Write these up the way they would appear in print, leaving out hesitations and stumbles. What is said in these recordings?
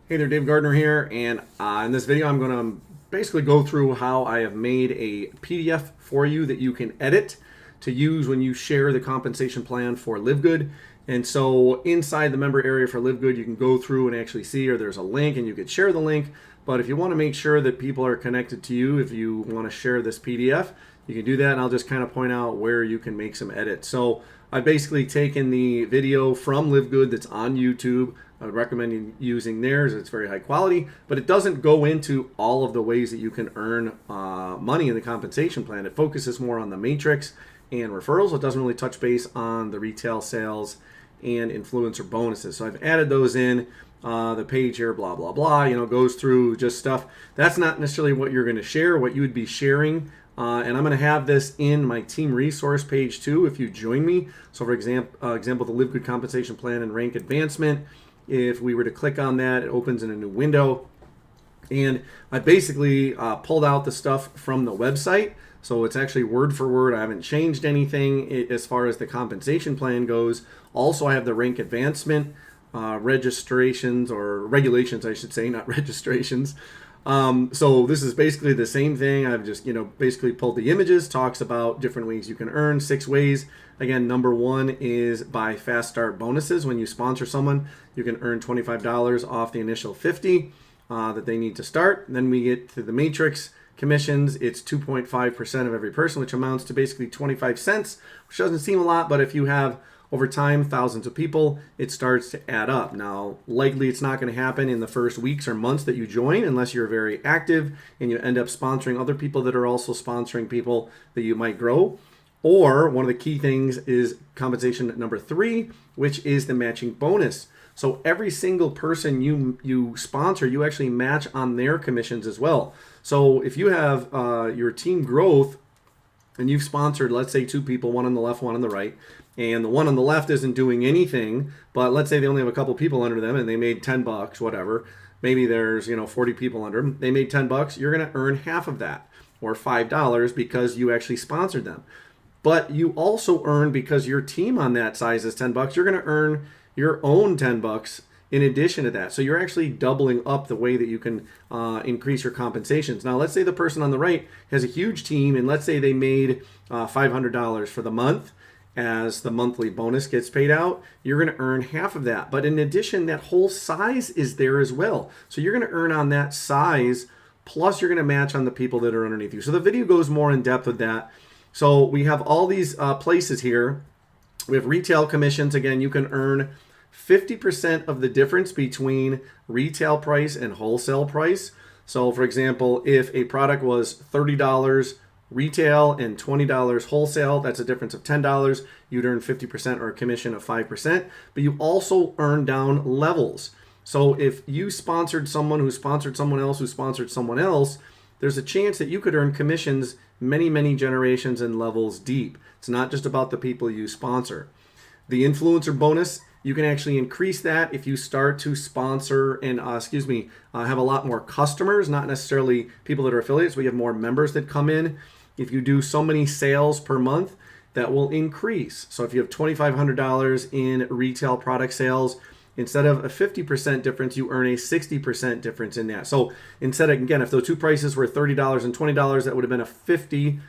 Hey there, Dave Gardner here, and in this video I'm going to basically go through how I have made a PDF for you that you can edit to use when you share the compensation plan for LiveGood. And so inside the member area for LiveGood, you can go through and actually see, or there's a link and you could share the link. But if you want to make sure that people are connected to you, if you want to share this PDF, you can do that, and I'll just kind of point out where you can make some edits. So I've basically taken the video from LiveGood that's on YouTube. I would recommend using theirs. It's very high quality, but it doesn't go into all of the ways that you can earn money in the compensation plan. It focuses more on the matrix and referrals. It doesn't really touch base on the retail sales and influencer bonuses. So I've added those in. The page here, blah, blah, blah, goes through just stuff. That's not necessarily what you're going to share, what you would be sharing. And I'm going to have this in my team resource page too if you join me. So for example, the LiveGood compensation plan and rank advancement. If we were to click on that, it opens in a new window. And I basically pulled out the stuff from the website. So it's actually word for word. I haven't changed anything as far as the compensation plan goes. Also, I have the rank advancement registrations, or regulations, I should say, not registrations. So this is basically the same thing. I've just, basically pulled the images, talks about different ways you can earn, 6 ways. Again, number 1 is by fast start bonuses. When you sponsor someone, you can earn $25 off the initial $50 that they need to start. Then we get to the matrix commissions. It's 2.5% of every person, which amounts to basically 25 cents, which doesn't seem a lot, but if you have over time, thousands of people, it starts to add up. Now, likely it's not going to happen in the first weeks or months that you join unless you're very active and you end up sponsoring other people that are also sponsoring people that you might grow. Or one of the key things is compensation number 3, which is the matching bonus. So every single person you sponsor, you actually match on their commissions as well. So if you have your team growth and you've sponsored, let's say 2 people, one on the left, one on the right, and the one on the left isn't doing anything, but let's say they only have a couple people under them and they made $10, whatever. Maybe there's 40 people under them. They made $10. You're going to earn half of that, or $5, because you actually sponsored them. But you also earn, because your team on that size is $10, you're going to earn your own $10 in addition to that. So you're actually doubling up the way that you can increase your compensations. Now, let's say the person on the right has a huge team, and let's say they made $500 for the month. As the monthly bonus gets paid out, you're going to earn half of that. But in addition, that whole size is there as well. So you're going to earn on that size, plus you're going to match on the people that are underneath you. So the video goes more in depth with that. So we have all these places here. We have retail commissions. Again, you can earn 50% of the difference between retail price and wholesale price. So for example, if a product was $30 retail and $20 wholesale, that's a difference of $10. You'd earn 50% or a commission of 5%, but you also earn down levels. So if you sponsored someone who sponsored someone else who sponsored someone else, there's a chance that you could earn commissions many, many generations and levels deep. It's not just about the people you sponsor. The influencer bonus, you can actually increase that if you start to sponsor and, have a lot more customers, not necessarily people that are affiliates. We have more members that come in. If you do so many sales per month, that will increase. So if you have $2,500 in retail product sales, instead of a 50% difference, you earn a 60% difference in that. So instead of, again, if those two prices were $30 and $20, that would have been a 50%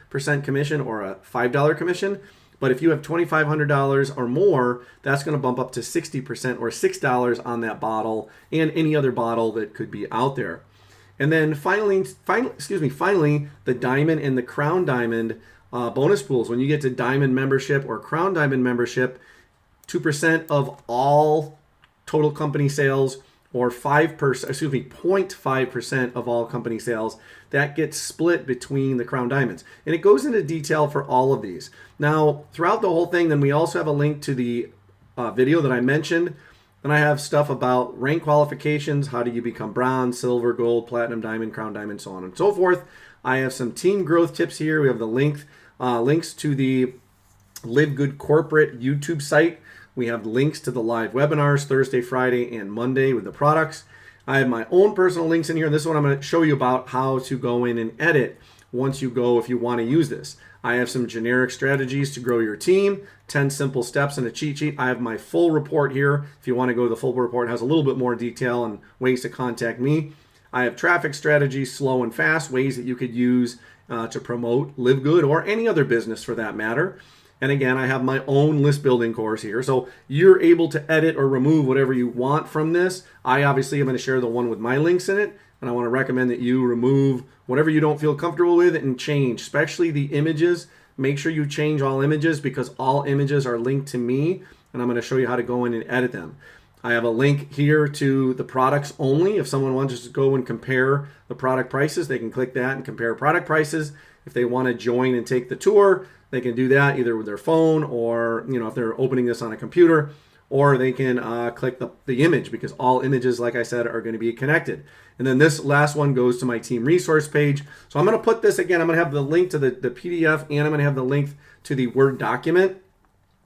commission or a $5 commission. But if you have $2,500 or more, that's going to bump up to 60% or $6 on that bottle and any other bottle that could be out there. And then finally, the Diamond and the Crown Diamond bonus pools. When you get to Diamond membership or Crown Diamond membership, 2% of all total company sales, or 0.5% of all company sales, that gets split between the Crown Diamonds. And it goes into detail for all of these. Now, throughout the whole thing, then we also have a link to the video that I mentioned. And I have stuff about rank qualifications, how do you become bronze, silver, gold, platinum, diamond, crown diamond, so on and so forth. I have some team growth tips here. We have the links to the LiveGood corporate YouTube site. We have links to the live webinars Thursday, Friday, and Monday with the products. I have my own personal links in here. This one I'm going to show you about how to go in and edit once you go if you want to use this. I have some generic strategies to grow your team, 10 simple steps and a cheat sheet. I have my full report here. If you want to go to the full report, it has a little bit more detail and ways to contact me. I have traffic strategies, slow and fast, ways that you could use to promote LiveGood or any other business for that matter. And again, I have my own list building course here. So you're able to edit or remove whatever you want from this. I obviously am going to share the one with my links in it. And I want to recommend that you remove whatever you don't feel comfortable with and change, especially the images. Make sure you change all images because all images are linked to me. And I'm going to show you how to go in and edit them. I have a link here to the products only. If someone wants to go and compare the product prices, they can click that and compare product prices. If they want to join and take the tour, they can do that either with their phone or, if they're opening this on a computer, or they can click the image because all images, like I said, are going to be connected. And then this last one goes to my team resource page. So I'm going to put this again, I'm going to have the link to the PDF and I'm going to have the link to the Word document.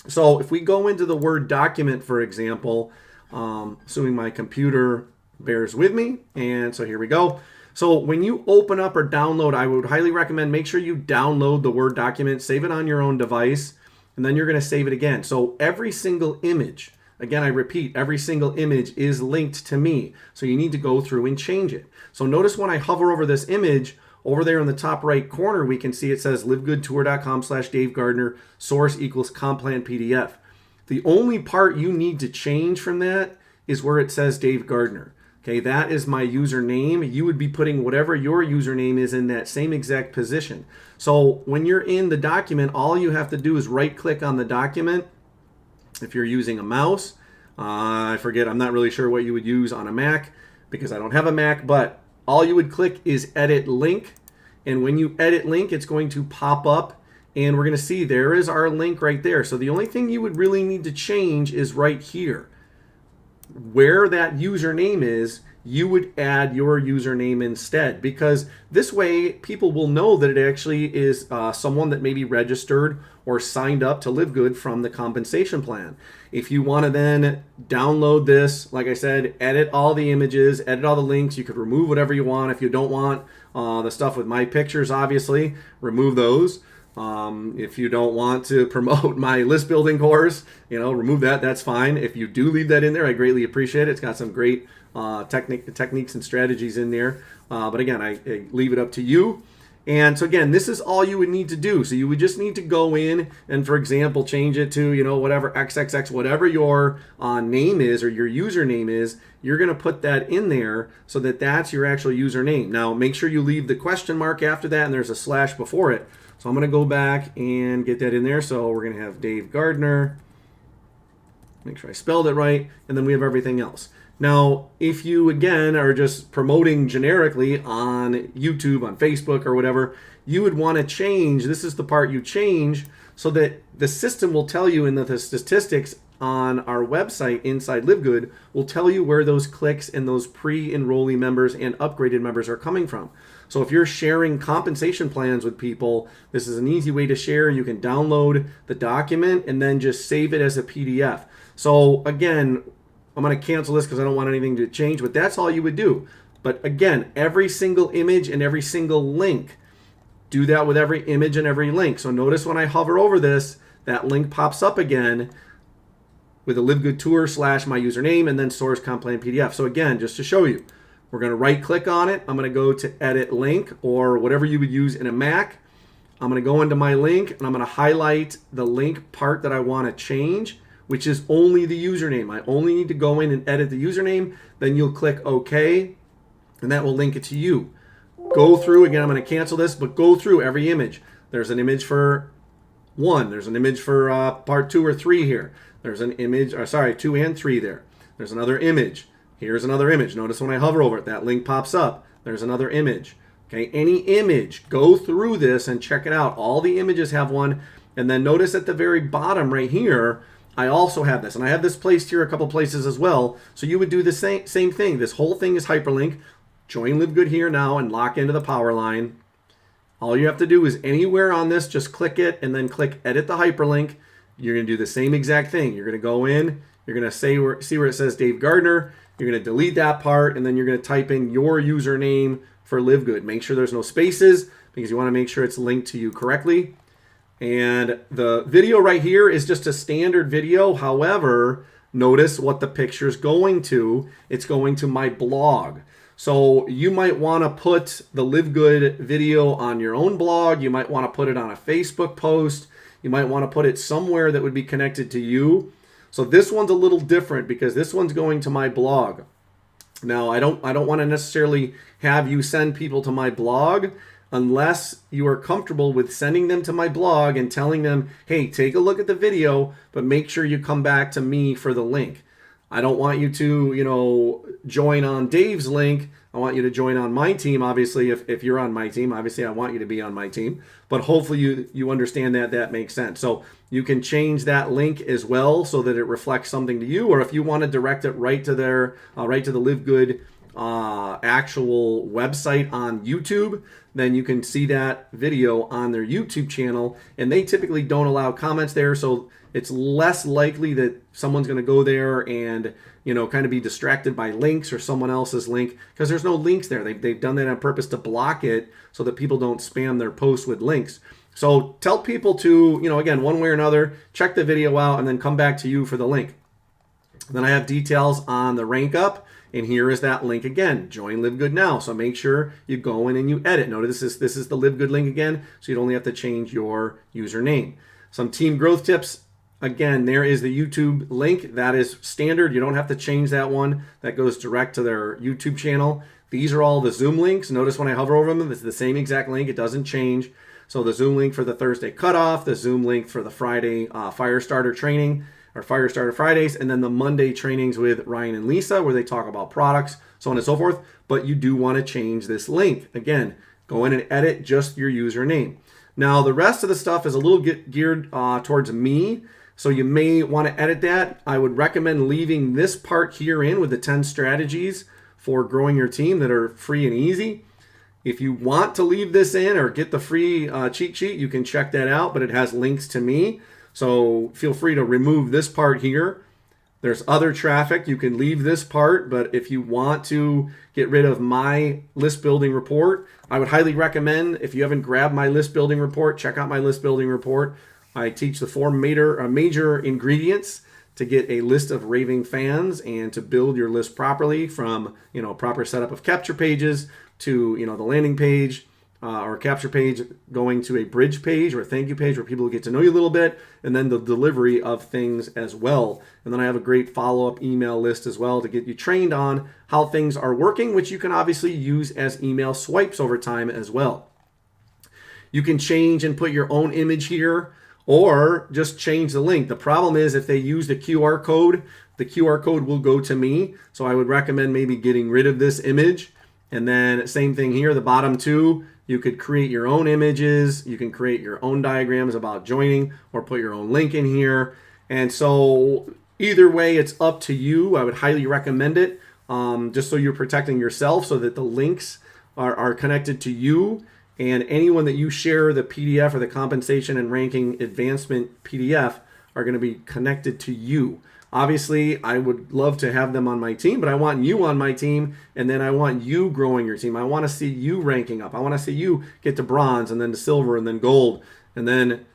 So if we go into the Word document, for example, assuming my computer bears with me, and so here we go. So when you open up or download, I would highly recommend make sure you download the Word document, save it on your own device, and then you're going to save it again. So every single image, again, I repeat, every single image is linked to me. So you need to go through and change it. So notice when I hover over this image, over there in the top right corner, we can see it says livegoodtour.com/DaveGardner, source equals comp plan PDF. The only part you need to change from that is where it says Dave Gardner. Okay, that is my username. You would be putting whatever your username is in that same exact position. So when you're in the document, all you have to do is right click on the document. If you're using a mouse, I forget, I'm not really sure what you would use on a Mac because I don't have a Mac, but all you would click is edit link. And when you edit link, it's going to pop up and we're going to see there is our link right there. So the only thing you would really need to change is right here. Where that username is, you would add your username instead because this way people will know that it actually is someone that maybe registered or signed up to LiveGood from the compensation plan. If you want to then download this, like I said, edit all the images, edit all the links, you could remove whatever you want. If you don't want the stuff with my pictures, obviously, remove those. If you don't want to promote my list building course, remove that. That's fine. If you do leave that in there, I greatly appreciate it. It's got some great techniques and strategies in there. But again, I leave it up to you. And so again, this is all you would need to do. So you would just need to go in and, for example, change it to, whatever XXX, whatever your name is or your username is, you're going to put that in there so that that's your actual username. Now, make sure you leave the question mark after that and there's a slash before it. So I'm going to go back and get that in there. So we're going to have Dave Gardner. Make sure I spelled it right. And then we have everything else. Now, if you, again, are just promoting generically on YouTube, on Facebook, or whatever, you would want to change. This is the part you change so that the system will tell you in the statistics on our website inside LiveGood will tell you where those clicks and those pre-enrollee members and upgraded members are coming from. So if you're sharing compensation plans with people, this is an easy way to share. You can download the document and then just save it as a PDF. So again, I'm going to cancel this because I don't want anything to change, but that's all you would do. But again, every single image and every single link, do that with every image and every link. So notice when I hover over this, that link pops up again with a LiveGood tour / my username and then source comp plan PDF. So again, just to show you, we're going to right click on it. I'm going to go to edit link or whatever you would use in a Mac. I'm going to go into my link and I'm going to highlight the link part that I want to change, which is only the username. I only need to go in and edit the username. Then you'll click OK, and that will link it to you. Go through, again, I'm going to cancel this, but go through every image. There's an image for 1. There's an image for part 2 or 3 here. There's an image, 2 and 3 there. There's another image. Here's another image. Notice when I hover over it, that link pops up. There's another image. Okay, any image, go through this and check it out. All the images have one. And then notice at the very bottom right here, I also have this. And I have this placed here a couple places as well. So you would do the same thing. This whole thing is hyperlink. Join LiveGood here now and lock into the power line. All you have to do is anywhere on this, just click it and then click edit the hyperlink. You're going to do the same exact thing. You're going to go in. You're going to see where it says Dave Gardner. You're going to delete that part, and then you're going to type in your username for LiveGood. Make sure there's no spaces because you want to make sure it's linked to you correctly. And the video right here is just a standard video. However, notice what the picture's going to. It's going to my blog. So you might want to put the LiveGood video on your own blog. You might want to put it on a Facebook post. You might want to put it somewhere that would be connected to you. So this one's a little different because this one's going to my blog. Now, I don't want to necessarily have you send people to my blog unless you are comfortable with sending them to my blog and telling them, hey, take a look at the video, but make sure you come back to me for the link. I don't want you to, join on Dave's link. I want you to join on my team. Obviously, if you're on my team, obviously I want you to be on my team. But hopefully you understand that makes sense. So you can change that link as well so that it reflects something to you. Or if you want to direct it right to the LiveGood actual website on YouTube, then you can see that video on their YouTube channel. And they typically don't allow comments there, so it's less likely that someone's going to go there and kind of be distracted by links or someone else's link, because there's no links there. They've done that on purpose to block it so that people don't spam their posts with links. So tell people to, again, one way or another, check the video out and then come back to you for the link. Then I have details on the rank up. And here is that link again. Join LiveGood now. So make sure you go in and you edit. Notice this is the LiveGood link again, so you'd only have to change your username. Some team growth tips. Again, there is the YouTube link. That is standard. You don't have to change that one. That goes direct to their YouTube channel. These are all the Zoom links. Notice when I hover over them, it's the same exact link. It doesn't change. So the Zoom link for the Thursday cutoff, the Zoom link for the Friday fire starter training, or Fire Starter Fridays, and then the Monday trainings with Ryan and Lisa where they talk about products, so on and so forth. But you do want to change this link. Again, go in and edit just your username. Now, the rest of the stuff is a little geared towards me, so you may want to edit that. I would recommend leaving this part here in with the 10 strategies for growing your team that are free and easy. If you want to leave this in or get the free cheat sheet, you can check that out, but it has links to me. So feel free to remove this part here. There's other traffic. You can leave this part, but if you want to get rid of my list building report, I would highly recommend, if you haven't grabbed my list building report, check out my list building report. I teach the 4 major ingredients to get a list of raving fans and to build your list properly, from proper setup of capture pages to the landing page, or capture page going to a bridge page or a thank you page where people get to know you a little bit, and then the delivery of things as well. And then I have a great follow-up email list as well to get you trained on how things are working, which you can obviously use as email swipes over time as well. You can change and put your own image here, or just change the link. The problem is if they use the QR code will go to me. So I would recommend maybe getting rid of this image. And then same thing here, the bottom two, you could create your own images. You can create your own diagrams about joining or put your own link in here. And so either way, it's up to you. I would highly recommend it, just so you're protecting yourself, so that the links are connected to you, and anyone that you share the PDF or the compensation and ranking advancement PDF are going to be connected to you. Obviously, I would love to have them on my team, but I want you on my team, and then I want you growing your team. I want to see you ranking up. I want to see you get to bronze, and then to silver, and then gold, and then,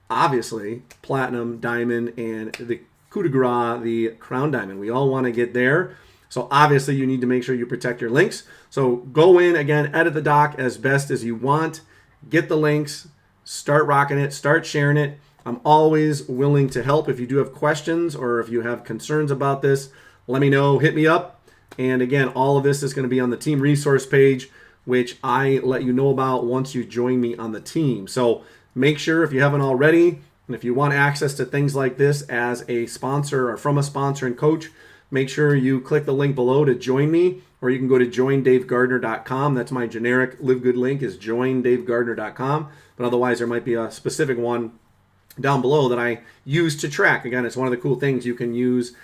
obviously, platinum, diamond, and the coup de grace, the crown diamond. We all want to get there. So obviously, you need to make sure you protect your links. So go in, again, edit the doc as best as you want. Get the links. Start rocking it. Start sharing it. I'm always willing to help. If you do have questions or if you have concerns about this, let me know. Hit me up. And again, all of this is going to be on the team resource page, which I let you know about once you join me on the team. So make sure, if you haven't already, and if you want access to things like this as a sponsor or from a sponsor and coach, make sure you click the link below to join me, or you can go to joindavegardner.com. That's my generic LiveGood link, is joindavegardner.com. But otherwise, there might be a specific one down below that I use to track. Again, it's one of the cool things you can use,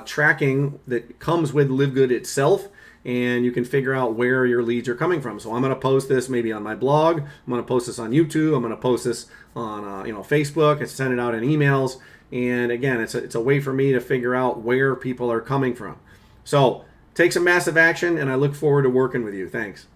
tracking that comes with LiveGood itself, and you can figure out where your leads are coming from. So I'm going to post this maybe on my blog. I'm going to post this on YouTube. I'm going to post this on Facebook, and send it out in emails. And again, it's a way for me to figure out where people are coming from. So take some massive action, and I look forward to working with you. Thanks.